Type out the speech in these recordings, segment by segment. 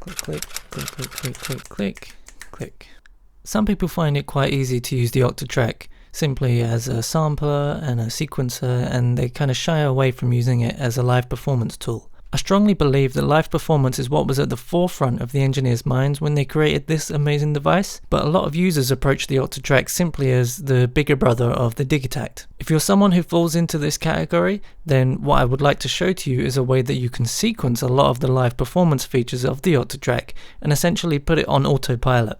Click, click, click, click, click, click, click, click. Some people find it quite easy to use the Octatrack simply as a sampler and a sequencer, and they kind of shy away from using it as a live performance tool. I strongly believe that live performance is what was at the forefront of the engineers' minds when they created this amazing device, but a lot of users approach the Octatrack simply as the bigger brother of the Digitact. If you're someone who falls into this category, then what I would like to show to you is a way that you can sequence a lot of the live performance features of the Octatrack and essentially put it on autopilot.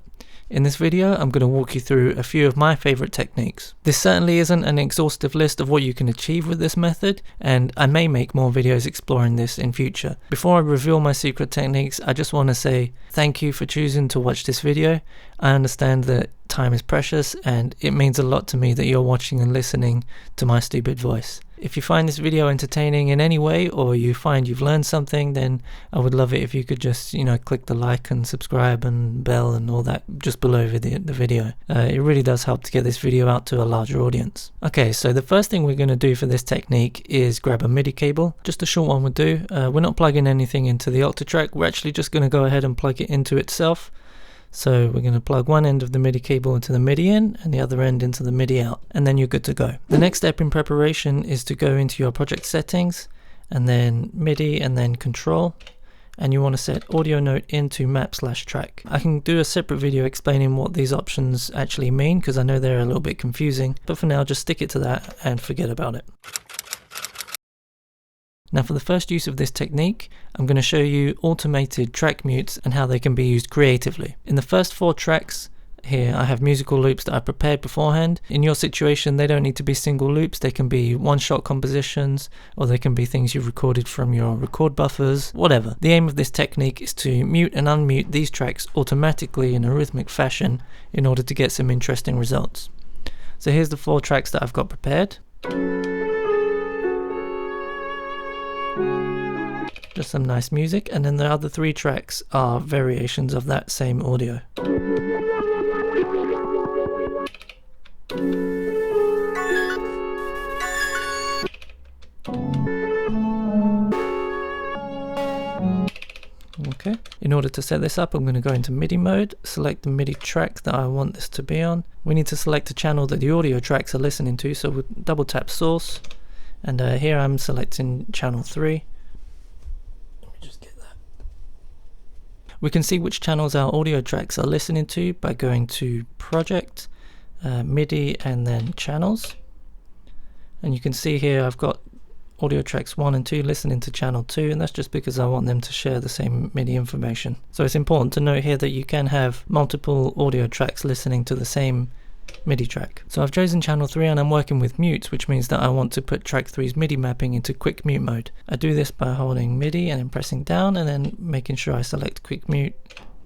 In this video, I'm going to walk you through a few of my favorite techniques. This certainly isn't an exhaustive list of what you can achieve with this method, and I may make more videos exploring this in future. Before I reveal my secret techniques, I just want to say thank you for choosing to watch this video. I understand that time is precious, and it means a lot to me that you're watching and listening to my stupid voice. If you find this video entertaining in any way, or you find you've learned something, then I would love it if you could just, click the like and subscribe and bell and all that just below the video. It really does help to get this video out to a larger audience. Okay, so the first thing we're going to do for this technique is grab a MIDI cable. Just a short one would do. We're not plugging anything into the Octatrack. We're actually just going to go ahead and plug it into itself. So we're going to plug one end of the MIDI cable into the MIDI in and the other end into the MIDI out, and then you're good to go. The next step in preparation is to go into your project settings and then MIDI and then control, and you want to set audio note into map/track. I can do a separate video explaining what these options actually mean because I know they're a little bit confusing, but for now just stick it to that and forget about it. Now for the first use of this technique, I'm going to show you automated track mutes and how they can be used creatively. In the first 4 tracks here, I have musical loops that I prepared beforehand. In your situation, they don't need to be single loops. They can be one-shot compositions, or they can be things you've recorded from your record buffers, whatever. The aim of this technique is to mute and unmute these tracks automatically in a rhythmic fashion in order to get some interesting results. So here's the 4 tracks that I've got prepared. Just some nice music, and then the other 3 tracks are variations of that same audio. Okay, in order to set this up, I'm going to go into MIDI mode, select the MIDI track that I want this to be on. We need to select a channel that the audio tracks are listening to, so we'll double tap source, and here I'm selecting channel 3. We can see which channels our audio tracks are listening to by going to Project, MIDI, and then Channels. And you can see here I've got audio tracks 1 and 2 listening to channel 2, and that's just because I want them to share the same MIDI information. So it's important to note here that you can have multiple audio tracks listening to the same MIDI track. So I've chosen channel 3 and I'm working with mutes, which means that I want to put track 3's MIDI mapping into quick mute mode. I do this by holding MIDI and then pressing down and then making sure I select quick mute,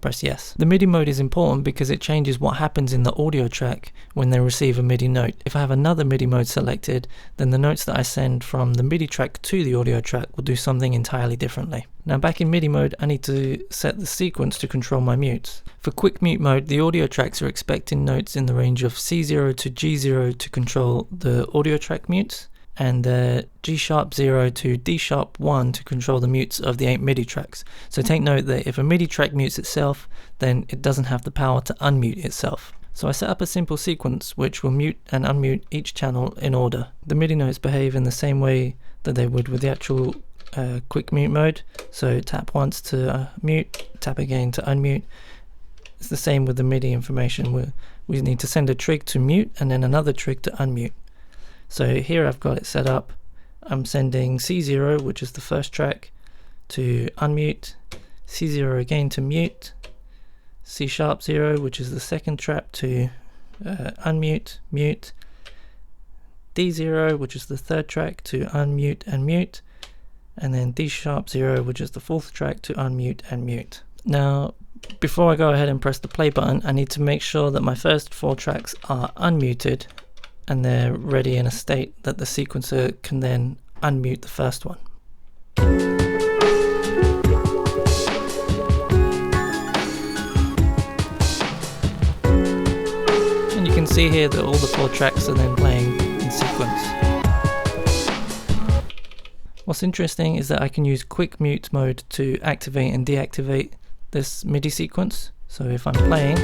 press yes. The MIDI mode is important because it changes what happens in the audio track when they receive a MIDI note. If I have another MIDI mode selected, then the notes that I send from the MIDI track to the audio track will do something entirely differently. Now back in MIDI mode, I need to set the sequence to control my mutes. For quick mute mode, the audio tracks are expecting notes in the range of C0 to G0 to control the audio track mutes, and G#0 to D#1 to control the mutes of the 8 MIDI tracks. So take note that if a MIDI track mutes itself, then it doesn't have the power to unmute itself. So I set up a simple sequence which will mute and unmute each channel in order. The MIDI notes behave in the same way that they would with the actual quick mute mode. So tap once to mute, tap again to unmute. It's the same with the MIDI information. We need to send a trig to mute and then another trig to unmute. So here I've got it set up. I'm sending C0, which is the first track, to unmute, C0 again to mute, C#0, which is the second track, to unmute, mute, D0, which is the third track, to unmute and mute, and then D#0, which is the fourth track, to unmute and mute. Now, before I go ahead and press the play button, I need to make sure that my first 4 tracks are unmuted and they're ready in a state that the sequencer can then unmute the first one. And you can see here that all the 4 tracks are then playing in sequence. What's interesting is that I can use quick mute mode to activate and deactivate this MIDI sequence. So if I'm playing,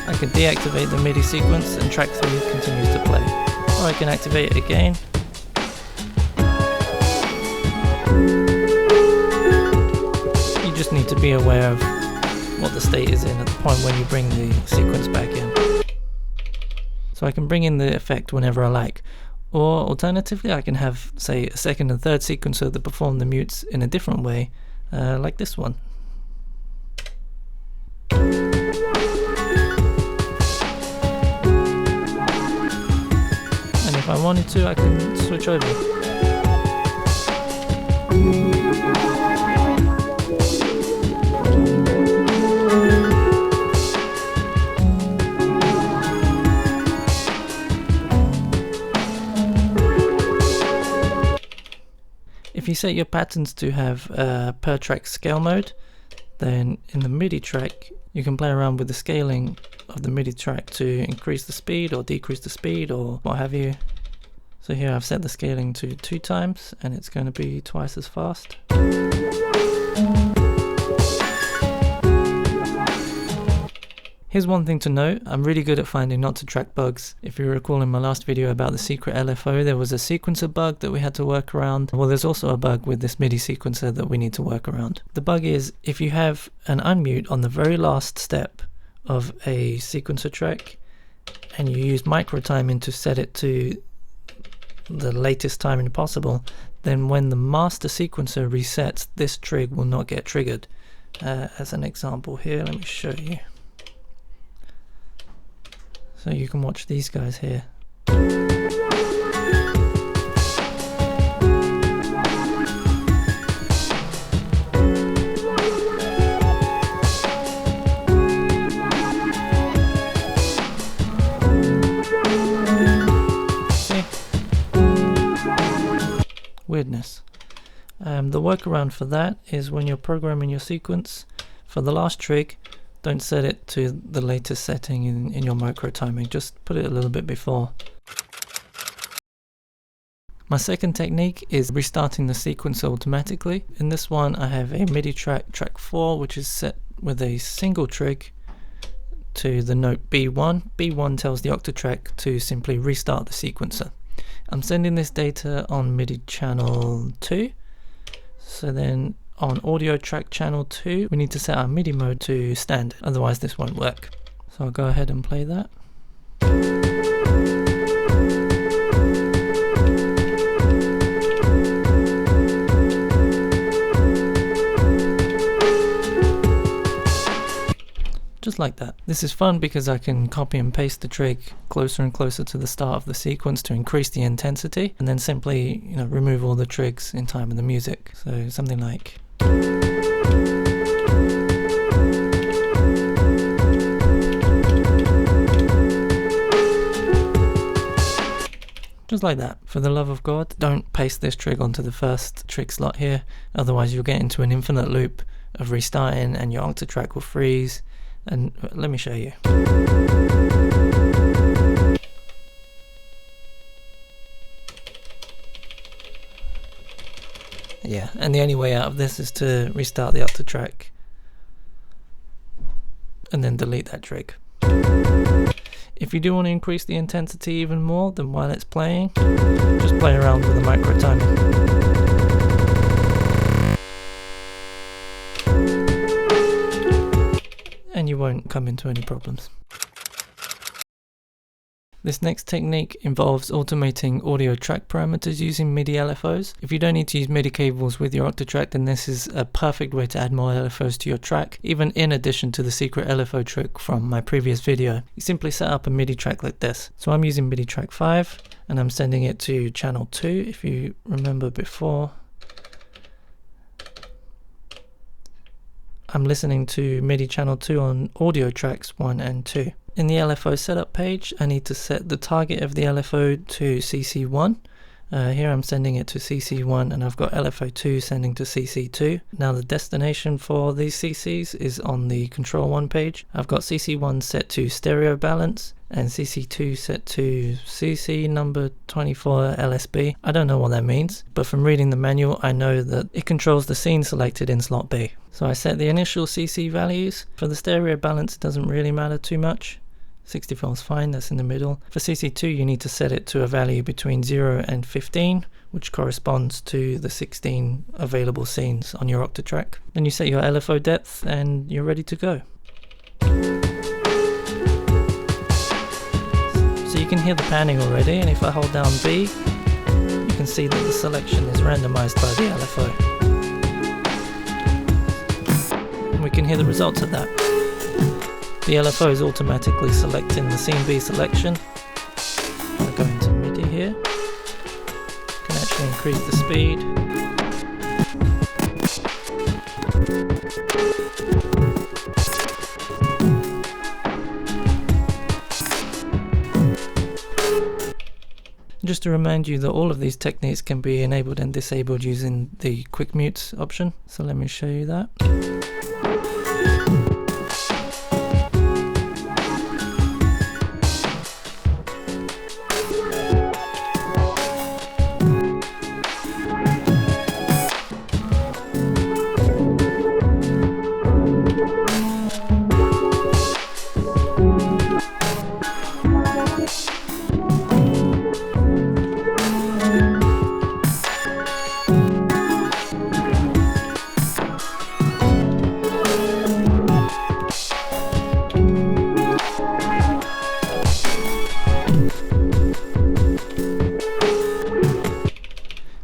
I can deactivate the MIDI sequence and track 3 continues to play. Or I can activate it again. You just need to be aware of what the state is in at the point when you bring the sequence back in. So I can bring in the effect whenever I like. Or alternatively, I can have, say, a second and third sequencer that perform the mutes in a different way, like this one. And if I wanted to, I can switch over. If you set your patterns to have per track scale mode, then in the MIDI track you can play around with the scaling of the MIDI track to increase the speed or decrease the speed or what have you. So here I've set the scaling to 2 times and it's going to be twice as fast. Here's one thing to note, I'm really good at finding Octatrack bugs. If you recall in my last video about the secret LFO, there was a sequencer bug that we had to work around. Well, there's also a bug with this MIDI sequencer that we need to work around. The bug is if you have an unmute on the very last step of a sequencer track and you use micro timing to set it to the latest timing possible, then when the master sequencer resets, this trig will not get triggered. As an example here, let me show you. So you can watch these guys here. See? Weirdness. The workaround for that is when you're programming your sequence, for the last trig, don't set it to the latest setting in your micro timing, just put it a little bit before. My second technique is restarting the sequence automatically. In this one I have a MIDI track, track 4, which is set with a single trig to the note B1. B1 tells the Octatrack to simply restart the sequencer. I'm sending this data on MIDI channel 2, so then on audio track channel 2 we need to set our MIDI mode to standard, otherwise this won't work. So I'll go ahead and play that. Just like that. This is fun because I can copy and paste the trig closer and closer to the start of the sequence to increase the intensity, and then simply, remove all the trigs in time with the music. So something like just like that. For the love of God, don't paste this trig onto the first trig slot here, otherwise you'll get into an infinite loop of restarting and your Octatrack will freeze. And let me show you. Yeah, and the only way out of this is to restart the Octatrack and then delete that trig. If you do want to increase the intensity even more, then while it's playing, just play around with the micro timing. And you won't come into any problems. This next technique involves automating audio track parameters using MIDI LFOs. If you don't need to use MIDI cables with your Octatrack, then this is a perfect way to add more LFOs to your track, even in addition to the secret LFO trick from my previous video. You simply set up a MIDI track like this. So I'm using MIDI track 5 and I'm sending it to channel 2. If you remember before, I'm listening to MIDI channel 2 on audio tracks 1 and 2. In the LFO setup page, I need to set the target of the LFO to CC1, Here I'm sending it to CC1 and I've got LFO2 sending to CC2. Now the destination for these CCs is on the control 1 page. I've got CC1 set to stereo balance and CC2 set to CC number 24 LSB. I don't know what that means, but from reading the manual I know that it controls the scene selected in slot B. So I set the initial CC values. For the stereo balance it doesn't really matter too much. 64 is fine, that's in the middle. For CC2 you need to set it to a value between 0 and 15, which corresponds to the 16 available scenes on your Octatrack. Then you set your LFO depth and you're ready to go. So you can hear the panning already, and if I hold down B, you can see that the selection is randomized by the LFO. And we can hear the results of that. The LFO is automatically selecting the scene B selection. I'll go into MIDI here. Can actually increase the speed. Just to remind you that all of these techniques can be enabled and disabled using the quick mute option. So let me show you that.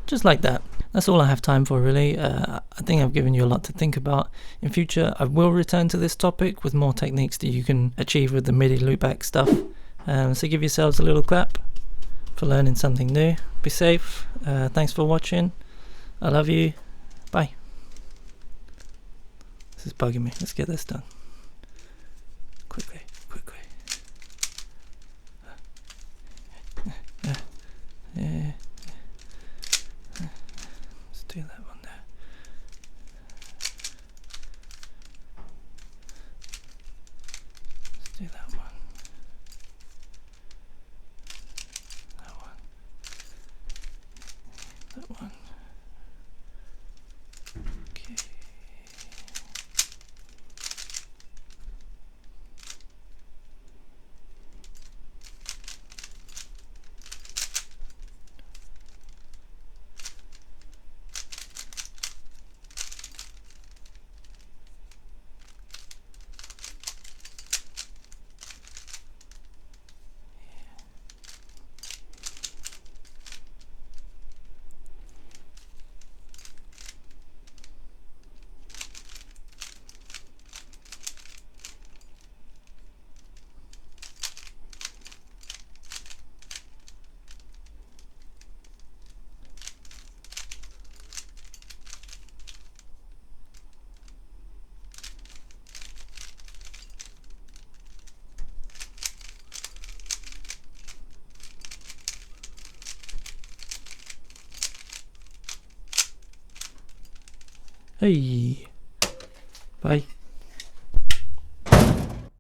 Just like that. That's all I have time for really. I think I've given you a lot to think about. In future I will return to this topic with more techniques that you can achieve with the Midi Loopback stuff. So give yourselves a little clap for learning something new. Be safe. Thanks for watching. I love you. Bye. This is bugging me. Let's get this done. Quickly. Yeah. Do that one there. Let's do that one. That one. Okay. Hey, bye.